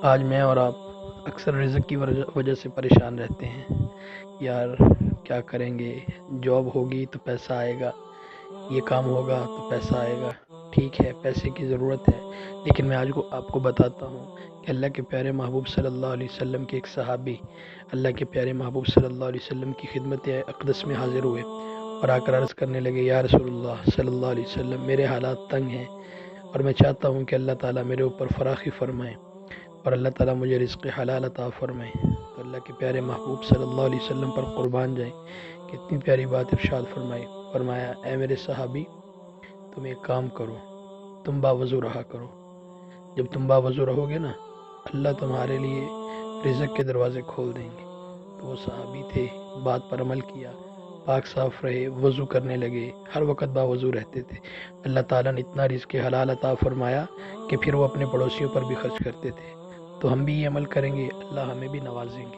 آج میں اور آپ اکثر رزق کی وجہ سے پریشان رہتے ہیں. یار کیا کریں گے؟ جاب ہوگی تو پیسہ آئے گا، یہ کام ہوگا تو پیسہ آئے گا. ٹھیک ہے، پیسے کی ضرورت ہے، لیکن میں آج آپ کو بتاتا ہوں کہ اللہ کے پیارے محبوب صلی اللہ علیہ وسلم کے ایک صحابی اللہ کے پیارے محبوب صلی اللہ علیہ وسلم کی خدمت اقدس میں حاضر ہوئے اور آ کر عرض کرنے لگے، یا رسول اللہ صلی اللہ علیہ وسلم، میرے حالات تنگ ہیں اور میں چاہتا ہوں کہ اللہ تعالیٰ میرے اوپر فراخی فرمائے اور اللہ تعالیٰ مجھے رزق حلال عطا فرمائے. تو اللہ کے پیارے محبوب صلی اللہ علیہ وسلم پر قربان جائیں کہ اتنی پیاری بات ارشاد فرمایا، اے میرے صحابی، تم ایک کام کرو، تم باوضو رہا کرو. جب تم باوضو رہو گے نا، اللہ تمہارے لیے رزق کے دروازے کھول دیں گے. تو وہ صحابی تھے، بات پر عمل کیا، پاک صاف رہے، وضو کرنے لگے، ہر وقت باوضو رہتے تھے. اللہ تعالیٰ نے اتنا رزق حلال عطا فرمایا کہ پھر وہ اپنے پڑوسیوں پر بھی خرچ کرتے تھے. تو ہم بھی یہ عمل کریں گے، اللہ ہمیں بھی نوازیں گے.